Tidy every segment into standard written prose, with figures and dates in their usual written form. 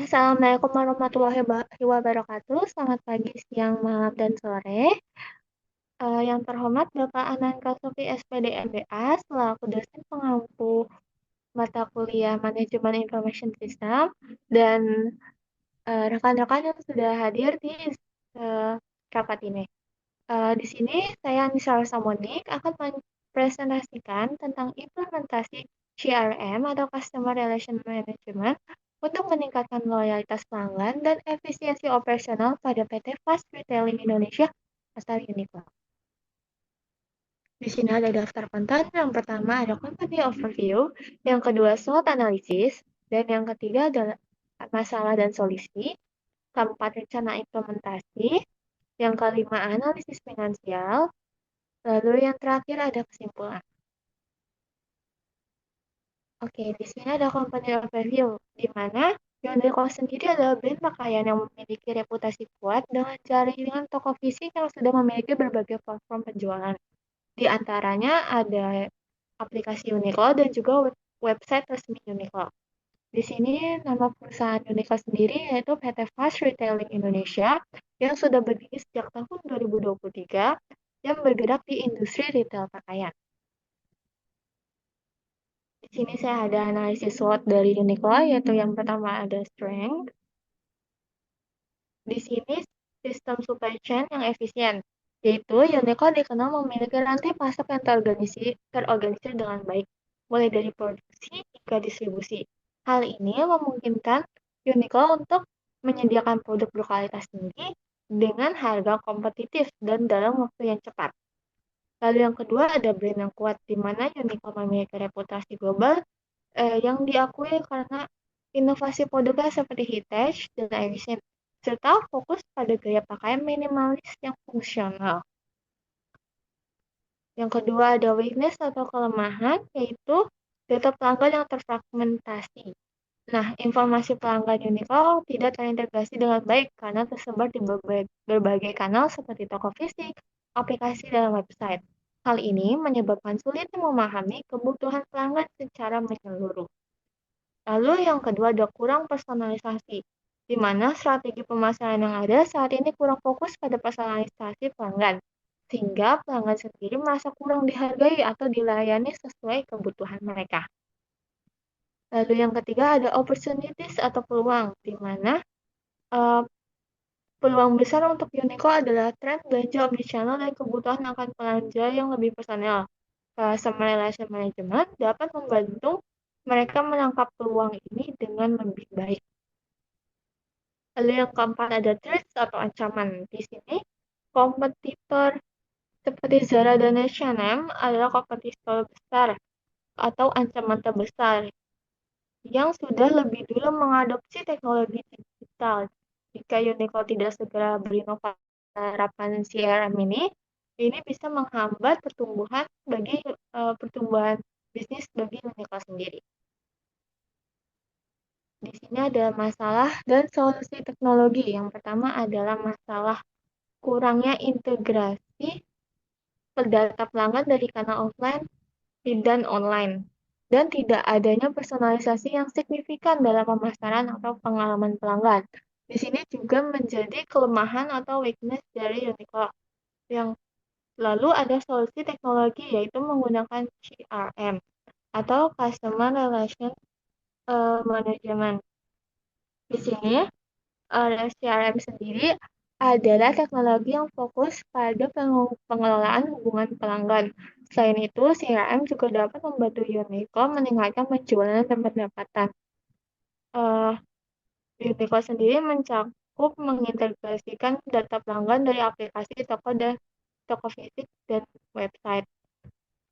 Assalamualaikum warahmatullahi wabarakatuh. Selamat pagi, siang, malam, dan sore. Yang terhormat Bapak Ananka Sofi SPD MBA selaku dosen pengampu mata kuliah Manajemen Information System dan rekan-rekan yang sudah hadir di uh, rapat ini. Di sini saya Nisar Samonik akan mempresentasikan tentang implementasi CRM atau Customer Relation Management untuk meningkatkan loyalitas pelanggan dan efisiensi operasional pada PT Fast Retailing Indonesia atau Uniqlo. Di sini ada daftar konten. Yang pertama ada company overview, yang kedua SWOT analysis, dan yang ketiga adalah masalah dan solusi, keempat rencana implementasi, yang kelima analisis finansial, lalu yang terakhir ada kesimpulan. Oke, di sini ada company overview, di mana Uniqlo sendiri adalah brand pakaian yang memiliki reputasi kuat dengan jaringan toko fisik yang sudah memiliki berbagai platform penjualan. Di antaranya ada aplikasi Uniqlo dan juga website resmi Uniqlo. Di sini nama perusahaan Uniqlo sendiri yaitu PT Fast Retailing Indonesia yang sudah berdiri sejak tahun 2023 yang bergerak di industri retail pakaian. Di sini saya ada analisis SWOT dari Uniqlo, yaitu yang pertama ada strength. Di sini sistem supply chain yang efisien, yaitu Uniqlo dikenal memiliki rantai pasok yang terorganisir dengan baik, mulai dari produksi hingga distribusi. Hal ini memungkinkan Uniqlo untuk menyediakan produk berkualitas tinggi dengan harga kompetitif dan dalam waktu yang cepat. Lalu yang kedua ada brand yang kuat, di mana Uniqlo memiliki reputasi global yang diakui karena inovasi produknya seperti Heritage dan efisien, serta fokus pada gaya pakaian minimalis yang fungsional. Yang kedua ada weakness atau kelemahan, yaitu data pelanggan yang terfragmentasi. Nah, informasi pelanggan Uniqlo tidak terintegrasi dengan baik karena tersebar di berbagai kanal seperti toko fisik, aplikasi, dan website. Hal ini menyebabkan sulitnya memahami kebutuhan pelanggan secara menyeluruh. Lalu yang kedua ada kurang personalisasi, di mana strategi pemasaran yang ada saat ini kurang fokus pada personalisasi pelanggan, sehingga pelanggan sendiri merasa kurang dihargai atau dilayani sesuai kebutuhan mereka. Lalu yang ketiga ada opportunities atau peluang, di mana uh, peluang besar untuk Uniqlo adalah tren belanja omnichannel dan kebutuhan akan belanja yang lebih personal. Customer Relation Management dapat membantu mereka menangkap peluang ini dengan lebih baik. Lalu yang keempat ada threats atau ancaman. Di sini, kompetitor seperti Zara dan H&M adalah kompetitor besar atau ancaman terbesar yang sudah lebih dulu mengadopsi teknologi digital. Jika Uniqlo tidak segera berinovasi penerapan CRM ini bisa menghambat pertumbuhan bisnis bagi Uniqlo sendiri. Di sini ada masalah dan solusi teknologi. Yang pertama adalah masalah kurangnya integrasi data pelanggan dari kanal offline dan online, dan tidak adanya personalisasi yang signifikan dalam pemasaran atau pengalaman pelanggan. Di sini juga menjadi kelemahan atau weakness dari Uniqlo. Yang lalu ada solusi teknologi yaitu menggunakan CRM atau Customer Relation Management. Di sini CRM sendiri adalah teknologi yang fokus pada pengelolaan hubungan pelanggan. Selain itu, CRM juga dapat membantu Uniqlo meningkatkan penjualan dan pendapatan. Uh, Uniqlo sendiri mencakup mengintegrasikan data pelanggan dari aplikasi toko dan toko fisik dan website.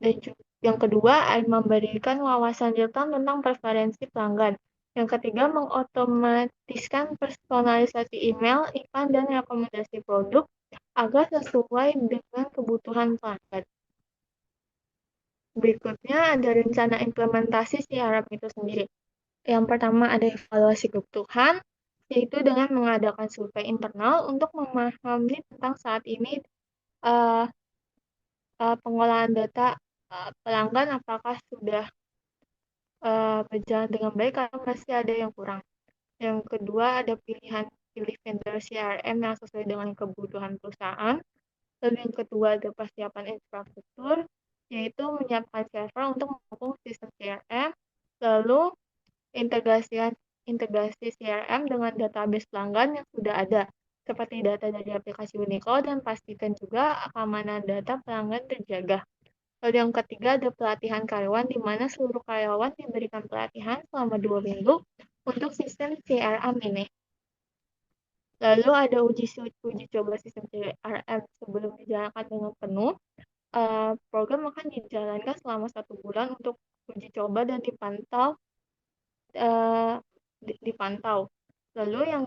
Dan yang kedua, memberikan wawasan real-time tentang preferensi pelanggan. Yang ketiga, mengotomatiskan personalisasi email, iklan, dan rekomendasi produk agar sesuai dengan kebutuhan pelanggan. Berikutnya ada rencana implementasi CRM itu sendiri. Yang pertama ada evaluasi kebutuhan, yaitu dengan mengadakan survei internal untuk memahami tentang saat ini uh, pengolahan data pelanggan apakah sudah berjalan dengan baik atau masih ada yang kurang. Yang kedua ada pilih vendor CRM yang sesuai dengan kebutuhan perusahaan. Lalu yang kedua ada persiapan infrastruktur, yaitu menyiapkan server untuk mendukung sistem CRM. Lalu integrasi CRM dengan database pelanggan yang sudah ada, seperti data dari aplikasi Unicode, dan pastikan juga keamanan data pelanggan terjaga. Lalu yang ketiga ada pelatihan karyawan, di mana seluruh karyawan diberikan pelatihan selama 2 minggu untuk sistem CRM ini. Lalu ada uji coba sistem CRM sebelum dijalankan dengan penuh. Program akan dijalankan selama 1 bulan untuk uji coba dan uh, dipantau. Lalu yang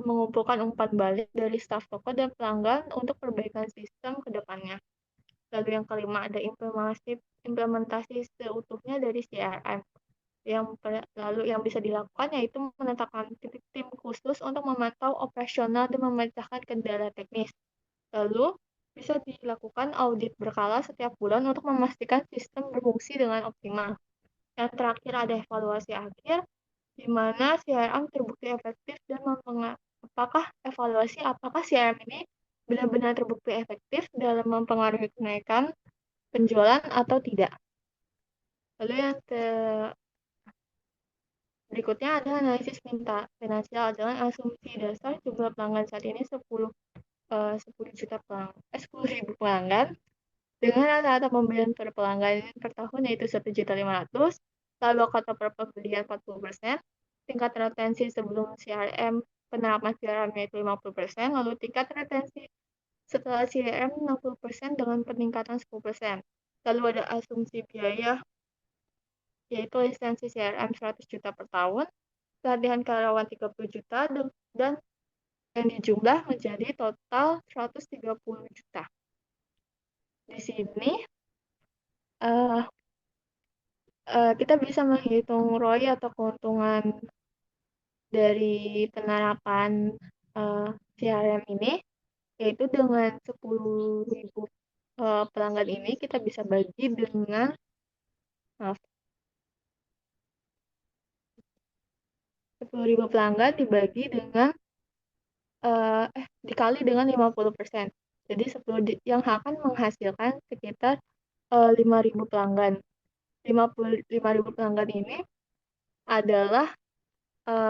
mengumpulkan umpan balik dari staf toko dan pelanggan untuk perbaikan sistem ke depannya. Lalu yang kelima ada implementasi seutuhnya dari CRM. Lalu yang bisa dilakukan yaitu menetapkan tim khusus untuk memantau operasional dan memecahkan kendala teknis. Lalu bisa dilakukan audit berkala setiap bulan untuk memastikan sistem berfungsi dengan optimal. Yang terakhir ada evaluasi akhir, di mana CRM terbukti efektif dan apakah CRM ini benar-benar terbukti efektif dalam mempengaruhi kenaikan penjualan atau tidak. Lalu yang berikutnya ada analisis finansial dengan asumsi dasar jumlah pelanggan saat ini 10 ribu pelanggan dengan rata-rata pembelian per pelanggan per tahun yaitu 1.500.000, lalu kata per pembelian 40%, tingkat retensi sebelum penerapan CRM yaitu 50%, lalu tingkat retensi setelah CRM 60% dengan peningkatan 10%. Lalu ada asumsi biaya yaitu lisensi CRM 100 juta per tahun, pelatihan karyawan 30 juta, dan yang dijumlah menjadi total 130 juta. Di sini uh, kita bisa menghitung ROI atau keuntungan dari penerapan CRM ini, yaitu dengan 10.000 pelanggan ini kita bisa bagi dengan 10.000 pelanggan dibagi dengan dikali dengan 50%. Jadi yang akan menghasilkan sekitar 5.000 pelanggan. 5.000 pelanggan ini adalah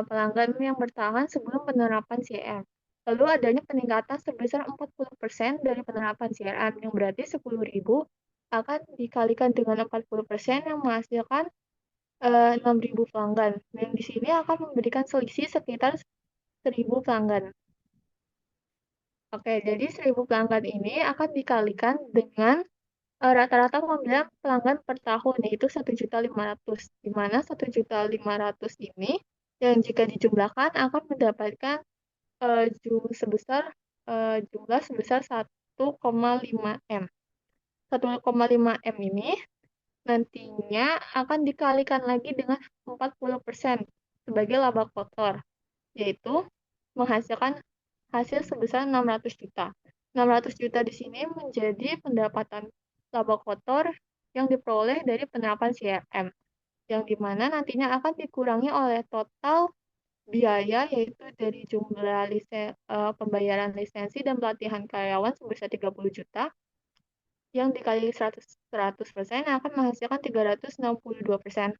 pelanggan yang bertahan sebelum penerapan CRM. Lalu adanya peningkatan sebesar 40% dari penerapan CRM, yang berarti 10.000 akan dikalikan dengan 40% yang menghasilkan 6.000 pelanggan. Dan di sini akan memberikan selisih sekitar 1.000 pelanggan. Oke, jadi 1.000 pelanggan ini akan dikalikan dengan rata-rata pembelian pelanggan per tahun, yaitu 1.500.000, di mana 1.500.000 ini yang jika dijumlahkan akan mendapatkan jumlah sebesar 1,5 M. 1,5 M ini nantinya akan dikalikan lagi dengan 40% sebagai laba kotor, yaitu menghasilkan hasil sebesar 600 juta. 600 juta di sini menjadi pendapatan laba kotor yang diperoleh dari penerapan CRM, yang dimana nantinya akan dikurangi oleh total biaya, yaitu dari jumlah pembayaran lisensi dan pelatihan karyawan sebesar 30 juta, yang dikali 100% akan menghasilkan 362%.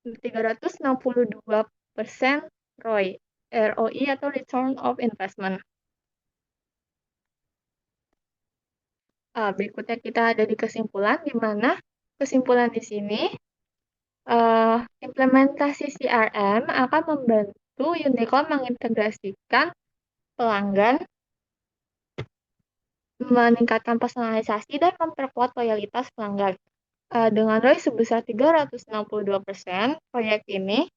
362% ROI atau Return of Investment. Berikutnya kita ada di kesimpulan, di mana kesimpulan di sini implementasi CRM akan membantu Unicom mengintegrasikan pelanggan, meningkatkan personalisasi, dan memperkuat loyalitas pelanggan. Dengan ROI sebesar 362%, proyek ini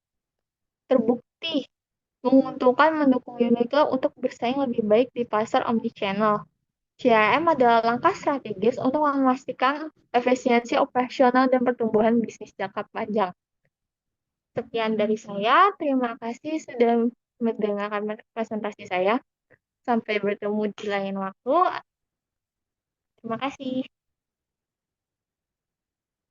terbukti menguntungkan mendukung Uniqlo untuk bersaing lebih baik di pasar omnichannel. CRM adalah langkah strategis untuk memastikan efisiensi operasional dan pertumbuhan bisnis jangka panjang. Sekian dari saya, terima kasih sudah mendengarkan presentasi saya. Sampai bertemu di lain waktu. Terima kasih.